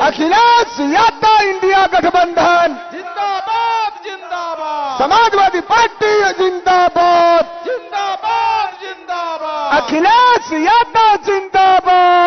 Akhilesh Yadav India गठबंधन जिंदाबाद जिंदाबाद, समाजवादी पार्टी जिंदाबाद, जिंदाबाद जिंदाबाद, अखिलेश यादव जिंदाबाद।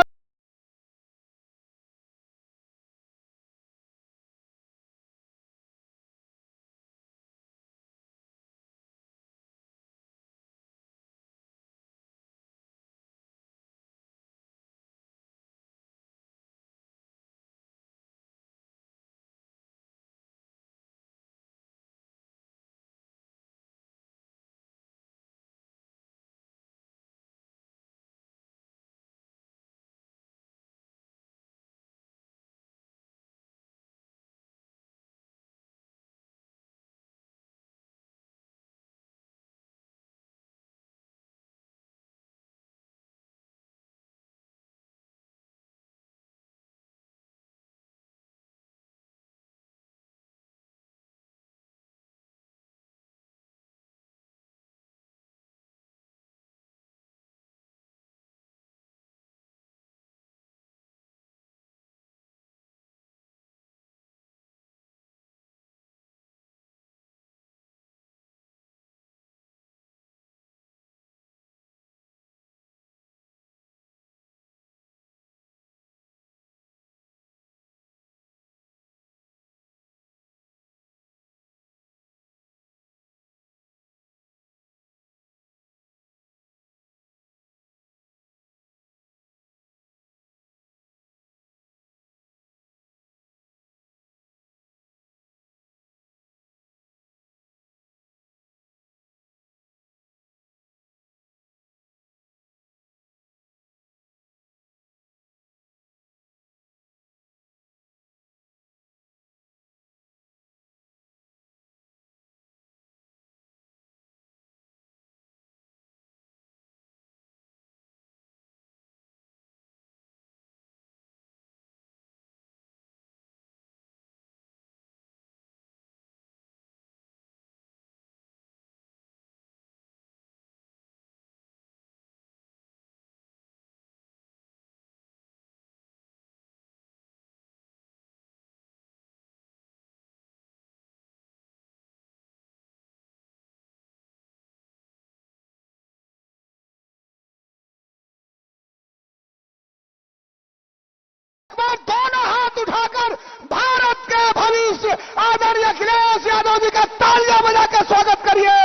दोनों हाथ उठाकर भारत के भविष्य आदरणीय अखिलेश यादव जी का तालियां बजाकर स्वागत करिए।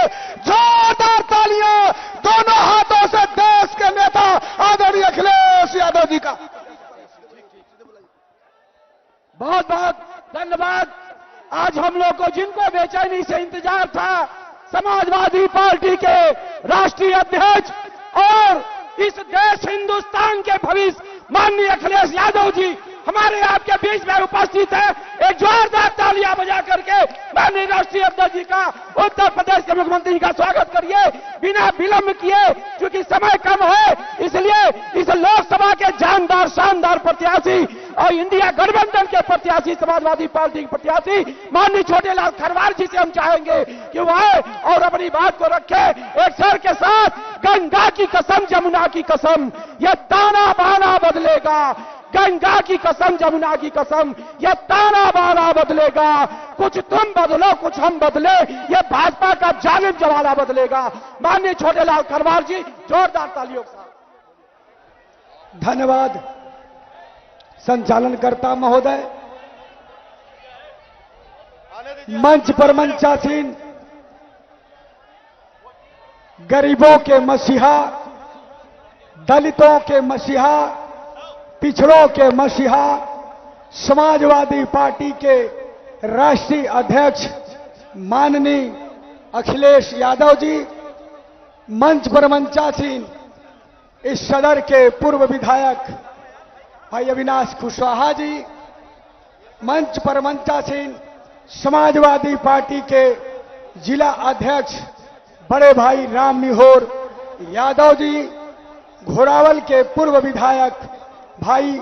जोरदार तालियां दोनों हाथों से देश के नेता आदरणीय अखिलेश यादव जी का। बहुत बहुत धन्यवाद। आज हम लोग को जिनको बेचैनी से इंतजार था, समाजवादी पार्टी के राष्ट्रीय अध्यक्ष और इस देश हिंदुस्तान के भविष्य माननीय अखिलेश यादव जी हमारे आपके बीच में उपस्थित है। एक जोरदार तालियां बजा करके माननीय राष्ट्रीय अध्यक्ष जी का, उत्तर प्रदेश के मुख्यमंत्री जी का स्वागत करिए बिना विलंब किए। क्योंकि समय कम है, इसलिए इस लोकसभा के जानदार शानदार प्रत्याशी और इंडिया गठबंधन के प्रत्याशी, समाजवादी पार्टी के प्रत्याशी माननीय छोटेलाल खरवार जी से हम चाहेंगे कि वो आए और अपनी बात को रखे एक सर के साथ। गंगा की कसम, जमुना की कसम, यह ताना बाना बदलेगा। गंगा की कसम, जमुना की कसम, यह ताना बाना बदलेगा। कुछ तुम बदलो, कुछ हम बदले, यह भाजपा का जालिम जमाना बदलेगा। माननीय छोटेलाल खरवार जी, जोरदार तालियों के साथ। धन्यवाद संचालनकर्ता महोदय। मंच पर मंचासीन गरीबों के मसीहा, दलितों के मसीहा, पिछड़ों के मसीहा, समाजवादी पार्टी के राष्ट्रीय अध्यक्ष माननीय अखिलेश यादव जी, मंच पर मंचासीन इस सदर के पूर्व विधायक भाई अविनाश कुशवाहा जी, मंच पर मंचासीन समाजवादी पार्टी के जिला अध्यक्ष बड़े भाई राम निहोर यादव जी, घोरावल के पूर्व विधायक भाई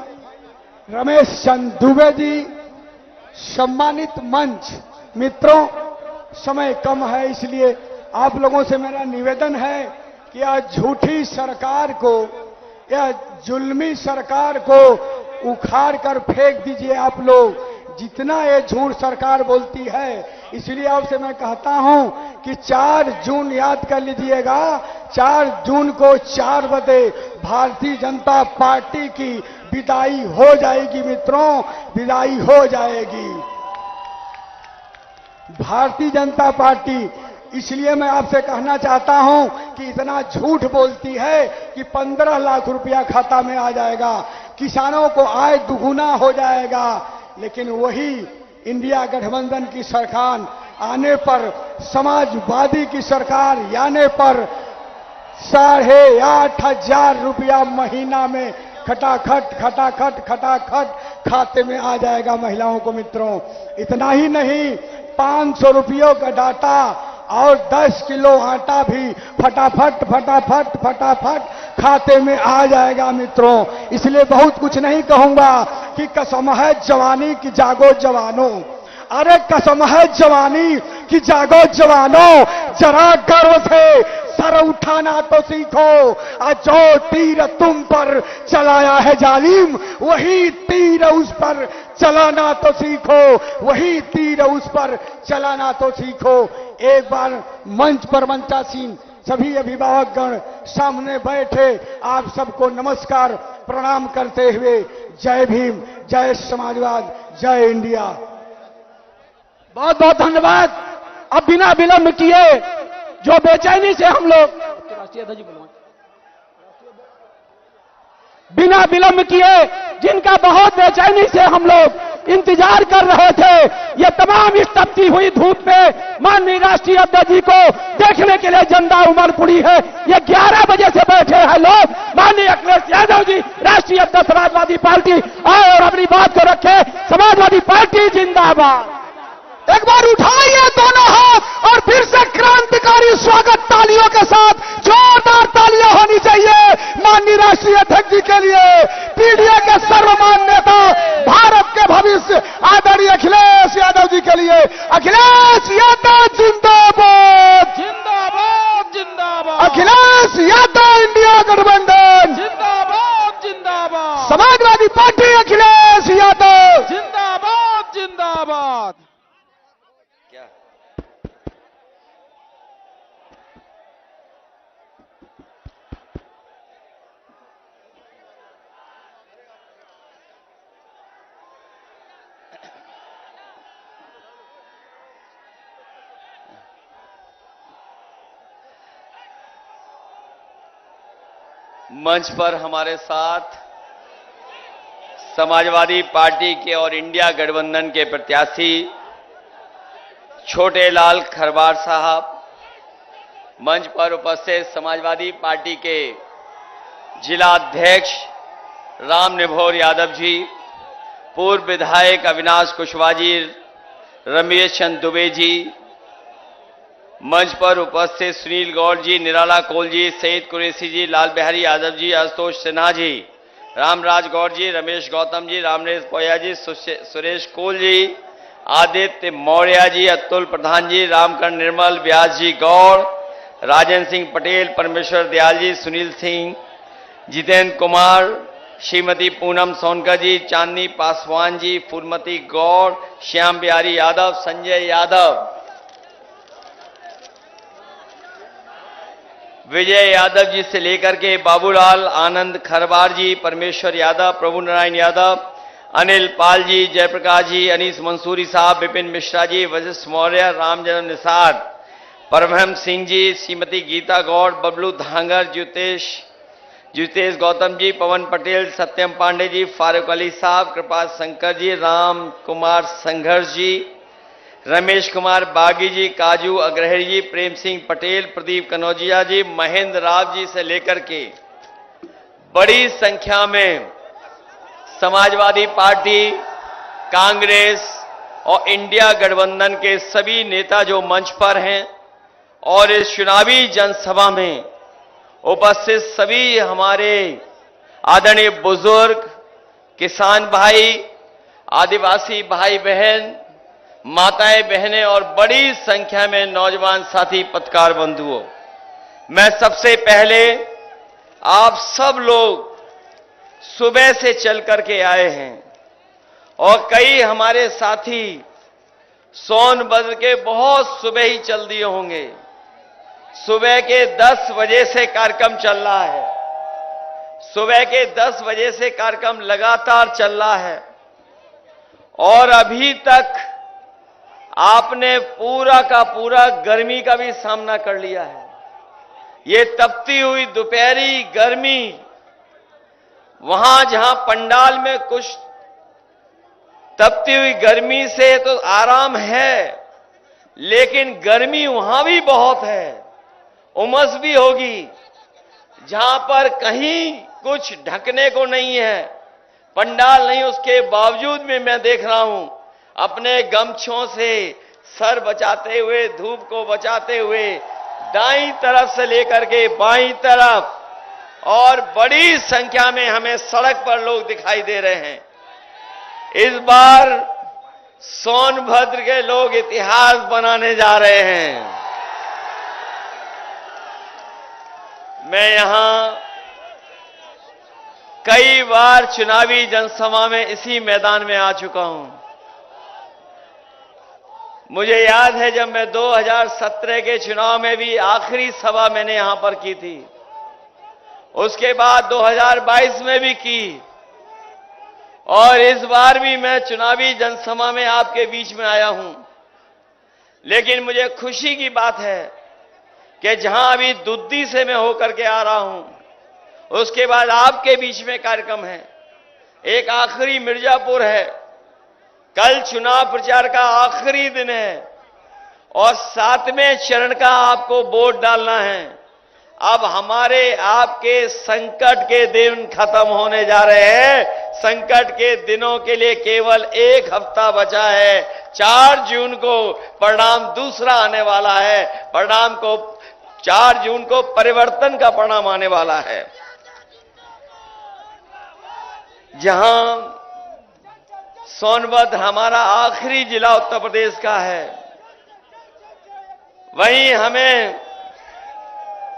रमेश चंद दुबे जी, सम्मानित मंच मित्रों, समय कम है इसलिए आप लोगों से मेरा निवेदन है कि यह झूठी सरकार को, यह जुल्मी सरकार को उखाड़ कर फेंक दीजिए आप लोग। जितना ये झूठ सरकार बोलती है, इसलिए आपसे मैं कहता हूं कि 4 जून याद कर लीजिएगा। 4 जून को 4 बजे भारतीय जनता पार्टी की विदाई हो जाएगी मित्रों, विदाई हो जाएगी भारतीय जनता पार्टी। इसलिए मैं आपसे कहना चाहता हूं कि इतना झूठ बोलती है कि 15 लाख रुपया खाता में आ जाएगा, किसानों को आय दुगुना हो जाएगा, लेकिन वही इंडिया गठबंधन की सरकार आने पर, समाजवादी की सरकार आने पर 8,500 रुपया महीना में खटाखट खटाखट खटाखट खाते में आ जाएगा महिलाओं को मित्रों। इतना ही नहीं, 500 रुपयों का डाटा और 10 किलो आटा भी फटाफट फटाफट फटाफट खाते में आ जाएगा मित्रों। इसलिए बहुत कुछ नहीं कहूंगा कि कसम है जवानी की जागो जवानों, अरे कसम है जवानी की जागो जवानों, जरा गर्व से सर उठाना तो सीखो। जो तीर तुम पर चलाया है जालिम, वही तीर उस पर चलाना तो सीखो, वही तीर उस पर चलाना तो सीखो। एक बार मंच पर मंचासीन सभी अभिभावकगण सामने बैठे, आप सबको नमस्कार प्रणाम करते हुए जय भीम, जय समाजवाद, जय इंडिया। बहुत बहुत धन्यवाद। अब बिना विलंब किए जो बेचैनी से हम लोग बिना विलंब किए, जिनका बहुत बेचैनी से हम लोग इंतजार कर रहे थे, ये तमाम इस तपती हुई धूप में माननीय राष्ट्रीय अध्यक्ष जी को देखने के लिए जनता उमड़ पड़ी है। ये 11 बजे से बैठे हैं लोग। माननीय अखिलेश यादव जी राष्ट्रीय अध्यक्ष समाजवादी पार्टी आए और अपनी बात को रखे। समाजवादी पार्टी जिंदाबाद। एक बार उठाइए दोनों हाथ और फिर से क्रांतिकारी स्वागत तालियों के साथ, जोरदार तालियां होनी चाहिए माननीय राष्ट्रीय अध्यक्ष जी के लिए, पीडीए के सर्वमान्य नेता, भारत के भविष्य आदरणीय अखिलेश यादव जी के लिए। अखिलेश यादव जिंदाबाद, जिंदाबाद जिंदाबाद, अखिलेश यादव इंडिया गठबंधन जिंदाबाद जिंदाबाद, समाजवादी पार्टी अखिलेश यादव जिंदाबाद जिंदाबाद। मंच पर हमारे साथ समाजवादी पार्टी के और इंडिया गठबंधन के प्रत्याशी छोटे लाल खरवार साहब, मंच पर उपस्थित समाजवादी पार्टी के जिला अध्यक्ष राम निभोर यादव जी, पूर्व विधायक अविनाश कुशवाहा जी, रमेश चंद दुबे जी, मंच पर उपस्थित सुनील गौड़ जी, निराला कोल जी, सईद कुरैशी जी, लाल बिहारी यादव जी, आशुतोष सिन्हा जी, रामराज गौड़ जी, रमेश गौतम जी, रामनेश पोया जी, सुरेश कोल जी, आदित्य मौर्य जी, अतुल प्रधान जी, रामकरण निर्मल, व्यास जी गौड़, राजेंद्र सिंह पटेल, परमेश्वर दयाल जी, सुनील सिंह, जितेंद्र कुमार, श्रीमती पूनम सोनकर जी, चांदनी पासवान जी, फूलमती गौड़, श्याम बिहारी यादव, संजय यादव, विजय यादव जी से लेकर के बाबूलाल आनंद खरवार जी, परमेश्वर यादव, प्रभु नारायण यादव, अनिल पाल जी, जयप्रकाश जी, अनीस मंसूरी साहब, विपिन मिश्रा जी, वशिष्ठ मौर्य, रामजन्म निषाद, परमहंस सिंह जी, श्रीमती गीता गौड़, बबलू धांगर, ज्योतेश गौतम जी, पवन पटेल, सत्यम पांडे जी, फारूक अली साहब, कृपा शंकर जी, राम कुमार संघर्ष जी, रमेश कुमार बागी जी, काजू अग्रहरी जी, प्रेम सिंह पटेल, प्रदीप कनौजिया जी, महेंद्र राव जी से लेकर के बड़ी संख्या में समाजवादी पार्टी, कांग्रेस और इंडिया गठबंधन के सभी नेता जो मंच पर हैं और इस चुनावी जनसभा में उपस्थित सभी हमारे आदरणीय बुजुर्ग, किसान भाई, आदिवासी भाई बहन, माताएं बहनें और बड़ी संख्या में नौजवान साथी पत्रकार बंधुओं, मैं सबसे पहले आप सब लोग सुबह से चल करके आए हैं और कई हमारे साथी सोनभद्र के बहुत सुबह ही चल दिए होंगे। सुबह के 10 बजे से कार्यक्रम चल रहा है, सुबह के 10 बजे से कार्यक्रम लगातार चल रहा है और अभी तक आपने पूरा का पूरा गर्मी का भी सामना कर लिया है। ये तपती हुई दोपहरी गर्मी, वहां जहां पंडाल में कुछ तपती हुई गर्मी से तो आराम है, लेकिन गर्मी वहां भी बहुत है, उमस भी होगी। जहां पर कहीं कुछ ढकने को नहीं है, पंडाल नहीं, उसके बावजूद भी मैं देख रहा हूं अपने गमछों से सर बचाते हुए, धूप को बचाते हुए दाईं तरफ से लेकर के बाईं तरफ और बड़ी संख्या में हमें सड़क पर लोग दिखाई दे रहे हैं। इस बार सोनभद्र के लोग इतिहास बनाने जा रहे हैं। मैं यहां कई बार चुनावी जनसभा में इसी मैदान में आ चुका हूं। मुझे याद है जब मैं 2017 के चुनाव में भी आखिरी सभा मैंने यहां पर की थी, उसके बाद 2022 में भी की और इस बार भी मैं चुनावी जनसभा में आपके बीच में आया हूं। लेकिन मुझे खुशी की बात है कि जहां अभी दुद्दी से मैं होकर के आ रहा हूं, उसके बाद आपके बीच में कार्यक्रम है, एक आखिरी मिर्जापुर है। कल चुनाव प्रचार का आखिरी दिन है और 7वें चरण का आपको वोट डालना है। अब हमारे आपके संकट के दिन खत्म होने जा रहे हैं। संकट के दिनों के लिए केवल 1 हफ्ता बचा है। 4 जून को परिणाम दूसरा आने वाला है। परिणाम को 4 जून को परिवर्तन का परिणाम आने वाला है। जहां सोनभद्र हमारा आखिरी जिला उत्तर प्रदेश का है, वहीं हमें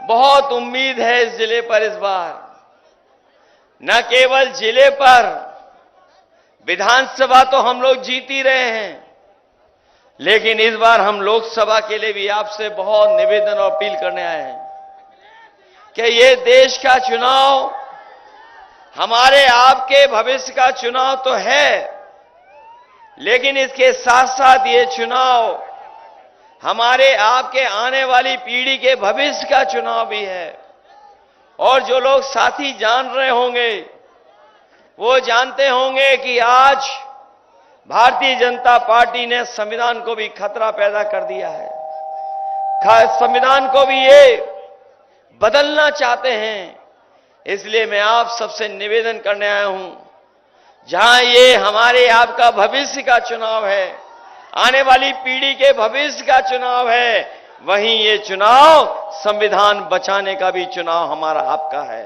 बहुत उम्मीद है इस जिले पर। इस बार न केवल जिले पर विधानसभा तो हम लोग जीत ही रहे हैं, लेकिन इस बार हम लोकसभा के लिए भी आपसे बहुत निवेदन और अपील करने आए हैं कि ये देश का चुनाव हमारे आपके भविष्य का चुनाव तो है, लेकिन इसके साथ साथ ये चुनाव हमारे आपके आने वाली पीढ़ी के भविष्य का चुनाव भी है। और जो लोग साथी जान रहे होंगे वो जानते होंगे कि आज भारतीय जनता पार्टी ने संविधान को भी खतरा पैदा कर दिया है। संविधान को भी ये बदलना चाहते हैं। इसलिए मैं आप सबसे निवेदन करने आया हूं, जहां ये हमारे आपका भविष्य का चुनाव है, आने वाली पीढ़ी के भविष्य का चुनाव है, वहीं ये चुनाव संविधान बचाने का भी चुनाव हमारा आपका है।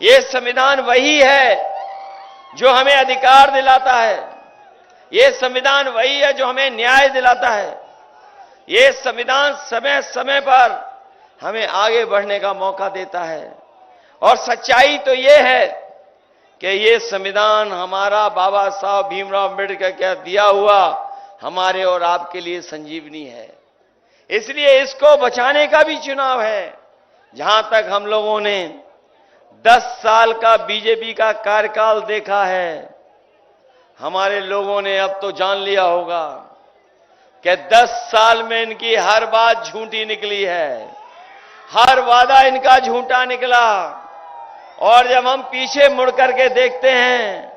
ये संविधान वही है जो हमें अधिकार दिलाता है। ये संविधान वही है जो हमें न्याय दिलाता है। ये संविधान समय समय पर हमें आगे बढ़ने का मौका देता है। और सच्चाई तो ये है कि ये संविधान हमारा बाबा साहब भीमराव अम्बेडकर का दिया हुआ हमारे और आपके लिए संजीवनी है। इसलिए इसको बचाने का भी चुनाव है। जहां तक हम लोगों ने 10 साल का बीजेपी का कार्यकाल देखा है, हमारे लोगों ने अब तो जान लिया होगा कि 10 साल में इनकी हर बात झूठी निकली है, हर वादा इनका झूठा निकला। और जब हम पीछे मुड़ करके देखते हैं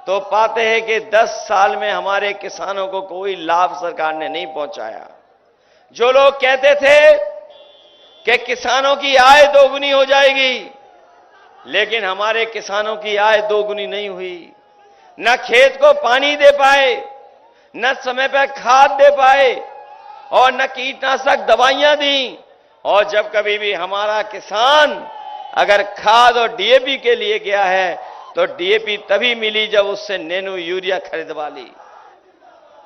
तो पाते हैं कि 10 साल में हमारे किसानों को कोई लाभ सरकार ने नहीं पहुंचाया। जो लोग कहते थे कि किसानों की आय दोगुनी हो जाएगी, लेकिन हमारे किसानों की आय दोगुनी नहीं हुई। न खेत को पानी दे पाए, न समय पर खाद दे पाए और न कीटनाशक दवाइयां दी। और जब कभी भी हमारा किसान अगर खाद और डीएपी के लिए गया है तो डीएपी तभी मिली जब उससे नैनो यूरिया खरीदवा ली।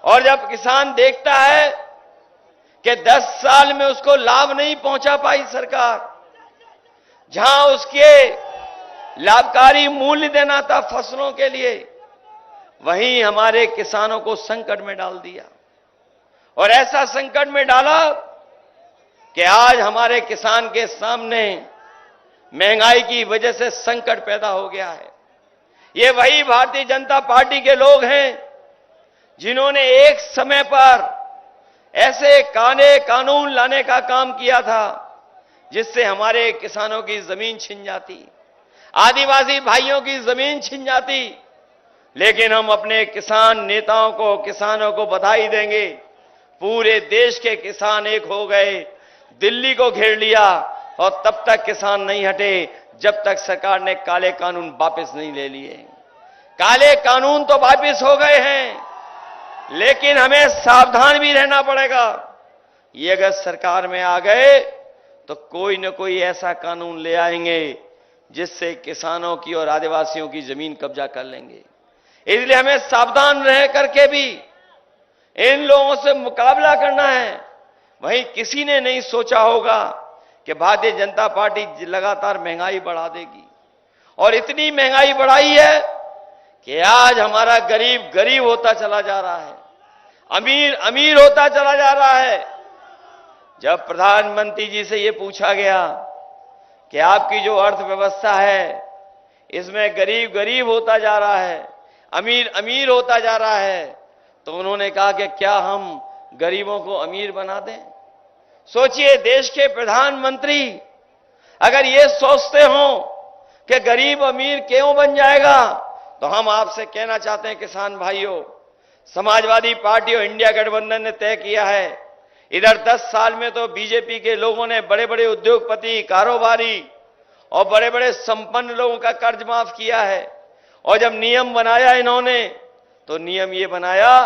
और जब किसान देखता है कि 10 साल में उसको लाभ नहीं पहुंचा पाई सरकार, जहां उसके लाभकारी मूल्य देना था फसलों के लिए, वहीं हमारे किसानों को संकट में डाल दिया। और ऐसा संकट में डाला कि आज हमारे किसान के सामने महंगाई की वजह से संकट पैदा हो गया है। ये वही भारतीय जनता पार्टी के लोग हैं जिन्होंने एक समय पर ऐसे कानून लाने का काम किया था जिससे हमारे किसानों की जमीन छिन जाती, आदिवासी भाइयों की जमीन छिन जाती। लेकिन हम अपने किसान नेताओं को, किसानों को बधाई देंगे, पूरे देश के किसान एक हो गए, दिल्ली को घेर लिया और तब तक किसान नहीं हटे जब तक सरकार ने काले कानून वापस नहीं ले लिए। काले कानून तो वापस हो गए हैं, लेकिन हमें सावधान भी रहना पड़ेगा। ये अगर सरकार में आ गए तो कोई न कोई ऐसा कानून ले आएंगे जिससे किसानों की और आदिवासियों की जमीन कब्जा कर लेंगे। इसलिए हमें सावधान रह करके भी इन लोगों से मुकाबला करना है। वहीं किसी ने नहीं सोचा होगा कि भारतीय जनता पार्टी लगातार महंगाई बढ़ा देगी, और इतनी महंगाई बढ़ाई है कि आज हमारा गरीब गरीब होता चला जा रहा है, अमीर अमीर होता चला जा रहा है। जब प्रधानमंत्री जी से यह पूछा गया कि आपकी जो अर्थव्यवस्था है इसमें गरीब गरीब होता जा रहा है, अमीर अमीर होता जा रहा है, तो उन्होंने कहा कि क्या हम गरीबों को अमीर बना दें? सोचिए, देश के प्रधानमंत्री अगर ये सोचते हो कि गरीब अमीर क्यों बन जाएगा, तो हम आपसे कहना चाहते हैं किसान भाइयों, समाजवादी पार्टी और इंडिया गठबंधन ने तय किया है, इधर 10 साल में तो बीजेपी के लोगों ने बड़े बड़े उद्योगपति, कारोबारी और बड़े बड़े संपन्न लोगों का कर्ज माफ किया है। और जब नियम बनाया इन्होंने, तो नियम ये बनाया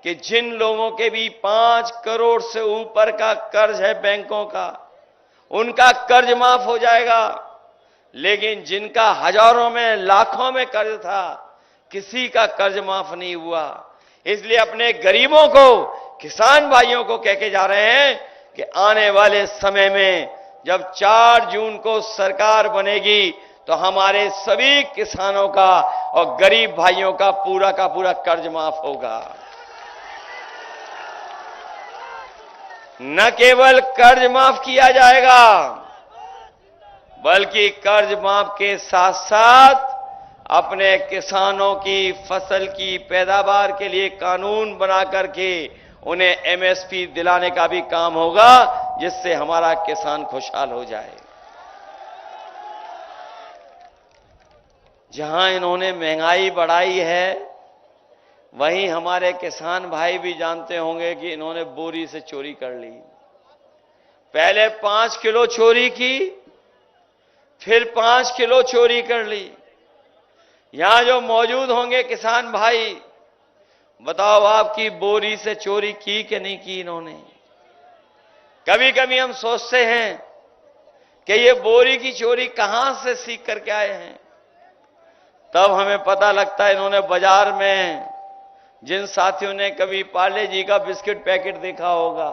कि जिन लोगों के भी 5 करोड़ से ऊपर का कर्ज है बैंकों का, उनका कर्ज माफ हो जाएगा। लेकिन जिनका हजारों में लाखों में कर्ज था, किसी का कर्ज माफ नहीं हुआ। इसलिए अपने गरीबों को, किसान भाइयों को कह के जा रहे हैं कि आने वाले समय में जब 4 जून को सरकार बनेगी तो हमारे सभी किसानों का और गरीब भाइयों का पूरा कर्ज माफ होगा। न केवल कर्ज माफ किया जाएगा, बल्कि कर्ज माफ के साथ साथ अपने किसानों की फसल की पैदावार के लिए कानून बना करके उन्हें एमएसपी दिलाने का भी काम होगा, जिससे हमारा किसान खुशहाल हो जाए। जहां इन्होंने महंगाई बढ़ाई है, वहीं हमारे किसान भाई भी जानते होंगे कि इन्होंने बोरी से चोरी कर ली। पहले 5 किलो चोरी की, फिर 5 किलो चोरी कर ली। यहां जो मौजूद होंगे किसान भाई, बताओ आपकी बोरी से चोरी की कि नहीं की इन्होंने? कभी कभी हम सोचते हैं कि ये बोरी की चोरी कहां से सीख करके आए हैं, तब हमें पता लगता है इन्होंने बाजार में, जिन साथियों ने कभी पार्ले जी का बिस्किट पैकेट देखा होगा,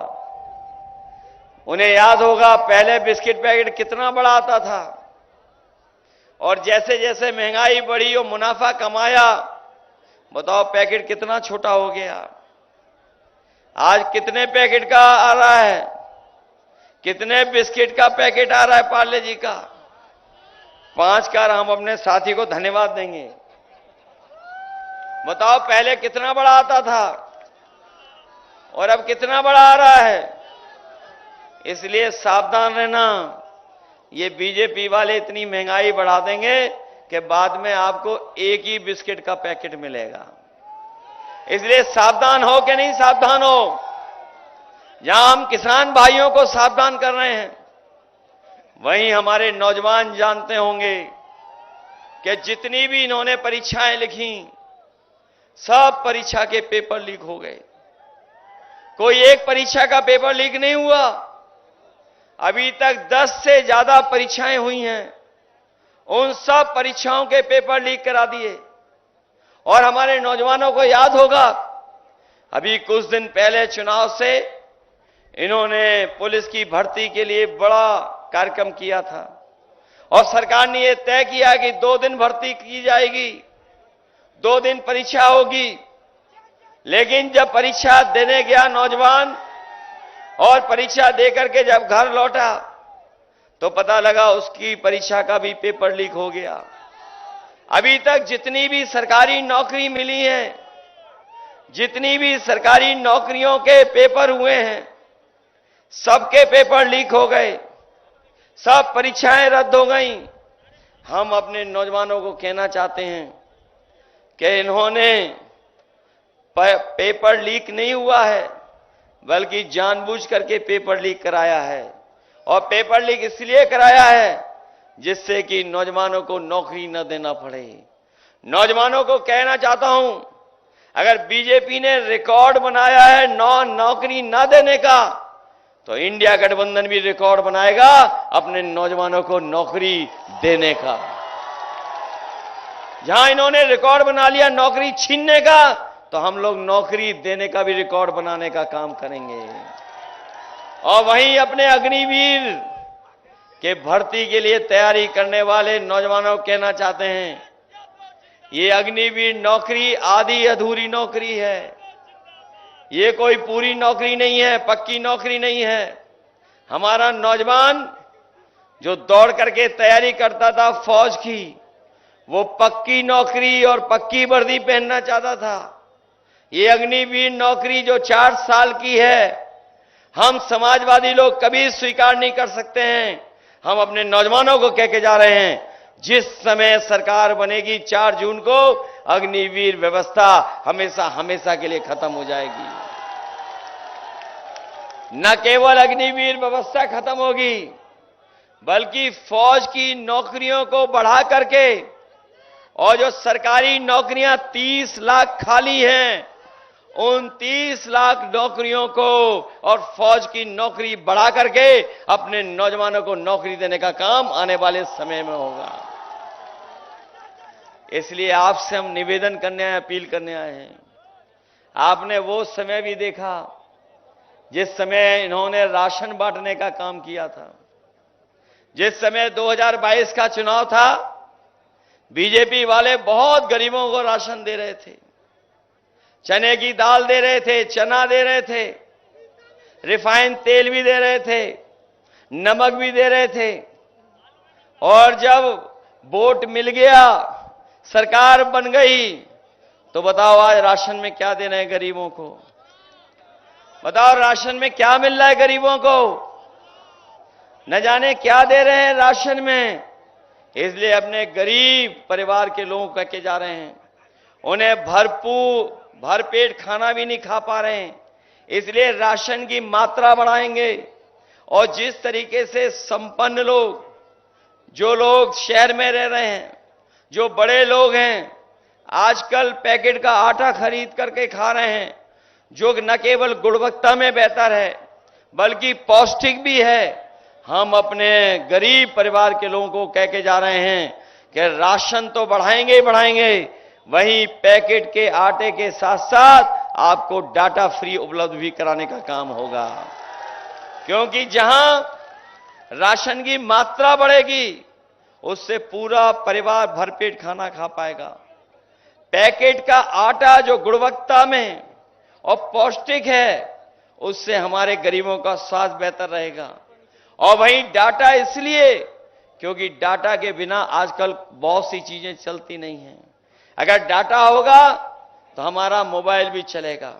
उन्हें याद होगा पहले बिस्किट पैकेट कितना बड़ा आता था, और जैसे जैसे महंगाई बढ़ी और मुनाफा कमाया, बताओ पैकेट कितना छोटा हो गया। आज कितने पैकेट का आ रहा है? कितने बिस्किट का पैकेट आ रहा है पार्ले जी का? 5 का। हम अपने साथी को धन्यवाद देंगे। बताओ पहले कितना बड़ा आता था और अब कितना बड़ा आ रहा है। इसलिए सावधान रहना, ये बीजेपी वाले इतनी महंगाई बढ़ा देंगे कि बाद में आपको एक ही बिस्किट का पैकेट मिलेगा। इसलिए सावधान हो कि नहीं सावधान हो? जहां हम किसान भाइयों को सावधान कर रहे हैं, वहीं हमारे नौजवान जानते होंगे कि जितनी भी इन्होंने परीक्षाएं लिखी, सब परीक्षा के पेपर लीक हो गए। कोई एक परीक्षा का पेपर लीक नहीं हुआ। अभी तक 10 से ज्यादा परीक्षाएं हुई हैं, उन सब परीक्षाओं के पेपर लीक करा दिए। और हमारे नौजवानों को याद होगा, अभी कुछ दिन पहले चुनाव से इन्होंने पुलिस की भर्ती के लिए बड़ा कार्यक्रम किया था, और सरकार ने यह तय किया कि 2 दिन भर्ती की जाएगी, 2 दिन परीक्षा होगी। लेकिन जब परीक्षा देने गया नौजवान और परीक्षा देकर के जब घर लौटा तो पता लगा उसकी परीक्षा का भी पेपर लीक हो गया। अभी तक जितनी भी सरकारी नौकरी मिली है, जितनी भी सरकारी नौकरियों के पेपर हुए हैं, सबके पेपर लीक हो गए, सब परीक्षाएं रद्द हो गईं। हम अपने नौजवानों को कहना चाहते हैं कि इन्होंने पेपर लीक नहीं हुआ है, बल्कि जानबूझ करके पेपर लीक कराया है। और पेपर लीक इसलिए कराया है जिससे कि नौजवानों को नौकरी न देना पड़े। नौजवानों को कहना चाहता हूं, अगर बीजेपी ने रिकॉर्ड बनाया है नौकरी न देने का, तो इंडिया गठबंधन भी रिकॉर्ड बनाएगा अपने नौजवानों को नौकरी देने का। जहां इन्होंने रिकॉर्ड बना लिया नौकरी छीनने का, तो हम लोग नौकरी देने का भी रिकॉर्ड बनाने का काम करेंगे। और वहीं अपने अग्निवीर के भर्ती के लिए तैयारी करने वाले नौजवानों को कहना चाहते हैं, ये अग्निवीर नौकरी आधी अधूरी नौकरी है, ये कोई पूरी नौकरी नहीं है, पक्की नौकरी नहीं है। हमारा नौजवान जो दौड़ करके तैयारी करता था फौज की, वो पक्की नौकरी और पक्की वर्दी पहनना चाहता था। ये अग्निवीर नौकरी जो 4 साल की है, हम समाजवादी लोग कभी स्वीकार नहीं कर सकते हैं। हम अपने नौजवानों को कह के जा रहे हैं, जिस समय सरकार बनेगी 4 जून को, अग्निवीर व्यवस्था हमेशा हमेशा के लिए खत्म हो जाएगी। न केवल अग्निवीर व्यवस्था खत्म होगी, बल्कि फौज की नौकरियों को बढ़ा करके, और जो सरकारी नौकरियां 30 लाख खाली हैं, उन 30 लाख नौकरियों को और फौज की नौकरी बढ़ा करके अपने नौजवानों को नौकरी देने का काम आने वाले समय में होगा। इसलिए आपसे हम निवेदन करने आए, अपील करने आए हैं। आपने वो समय भी देखा जिस समय इन्होंने राशन बांटने का काम किया था। जिस समय 2022 का चुनाव था, बीजेपी वाले बहुत गरीबों को राशन दे रहे थे, चने की दाल दे रहे थे, चना दे रहे थे, रिफाइंड तेल भी दे रहे थे, नमक भी दे रहे थे। और जब वोट मिल गया, सरकार बन गई, तो बताओ आज राशन में क्या दे रहे हैं गरीबों को? बताओ राशन में क्या मिल रहा है गरीबों को? न जाने क्या दे रहे हैं राशन में। इसलिए अपने गरीब परिवार के लोगों को कह के जा रहे हैं, उन्हें भरपेट खाना भी नहीं खा पा रहे हैं, इसलिए राशन की मात्रा बढ़ाएंगे। और जिस तरीके से संपन्न लोग, जो लोग शहर में रह रहे हैं, जो बड़े लोग हैं, आजकल पैकेट का आटा खरीद करके खा रहे हैं, जो न केवल गुणवत्ता में बेहतर है बल्कि पौष्टिक भी है। हम अपने गरीब परिवार के लोगों को कह के जा रहे हैं कि राशन तो बढ़ाएंगे ही बढ़ाएंगे, वहीं पैकेट के आटे के साथ साथ आपको डाटा फ्री उपलब्ध भी कराने का काम होगा। क्योंकि जहां राशन की मात्रा बढ़ेगी, उससे पूरा परिवार भरपेट खाना खा पाएगा। पैकेट का आटा जो गुणवत्ता में और पौष्टिक है, उससे हमारे गरीबों का स्वास्थ्य बेहतर रहेगा। और वहीं डाटा इसलिए क्योंकि डाटा के बिना आजकल बहुत सी चीजें चलती नहीं हैं। अगर डाटा होगा तो हमारा मोबाइल भी चलेगा,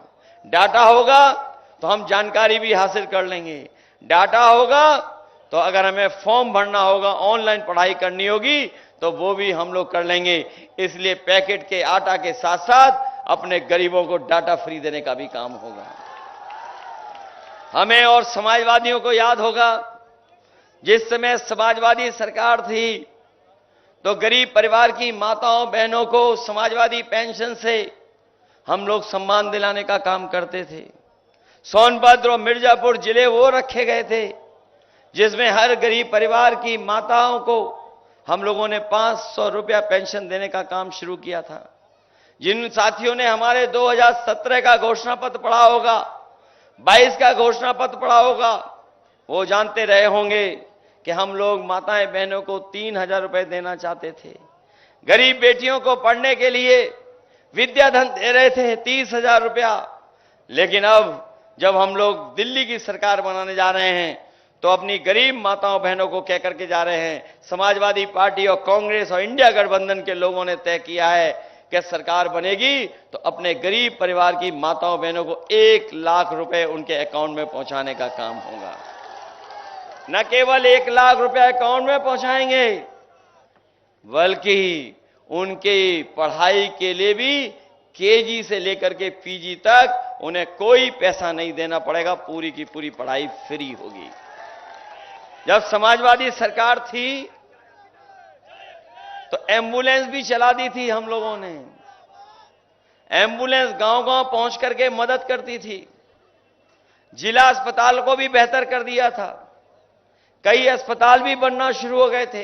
डाटा होगा तो हम जानकारी भी हासिल कर लेंगे, डाटा होगा तो अगर हमें फॉर्म भरना होगा, ऑनलाइन पढ़ाई करनी होगी, तो वो भी हम लोग कर लेंगे। इसलिए पैकेट के आटा के साथ साथ अपने गरीबों को डाटा फ्री देने का भी काम होगा। हमें और समाजवादियों को याद होगा, जिस समय समाजवादी सरकार थी तो गरीब परिवार की माताओं बहनों को समाजवादी पेंशन से हम लोग सम्मान दिलाने का काम करते थे। सोनभद्र और मिर्जापुर जिले वो रखे गए थे जिसमें हर गरीब परिवार की माताओं को हम लोगों ने 500 रुपया पेंशन देने का काम शुरू किया था। जिन साथियों ने हमारे 2017 का घोषणा पत्र पढ़ा होगा, 22 का घोषणा पत्र पढ़ा होगा, वो जानते रहे होंगे कि हम लोग माताएं बहनों को 3,000 रुपए देना चाहते थे। गरीब बेटियों को पढ़ने के लिए विद्याधन दे रहे थे 30,000 रुपया। लेकिन अब जब हम लोग दिल्ली की सरकार बनाने जा रहे हैं तो अपनी गरीब माताओं बहनों को कह करके जा रहे हैं, समाजवादी पार्टी और कांग्रेस और इंडिया गठबंधन के लोगों ने तय किया है कि सरकार बनेगी तो अपने गरीब परिवार की माताओं बहनों को 1 लाख रुपए उनके अकाउंट में पहुंचाने का काम होगा। न केवल 1 लाख रुपए अकाउंट में पहुंचाएंगे, बल्कि उनकी पढ़ाई के लिए भी केजी से लेकर के पीजी तक उन्हें कोई पैसा नहीं देना पड़ेगा, पूरी की पूरी पढ़ाई फ्री होगी। जब समाजवादी सरकार थी तो एम्बुलेंस भी चला दी थी हम लोगों ने। एम्बुलेंस गांव-गांव पहुंच करके मदद करती थी। जिला अस्पताल को भी बेहतर कर दिया था। कई अस्पताल भी बनना शुरू हो गए थे।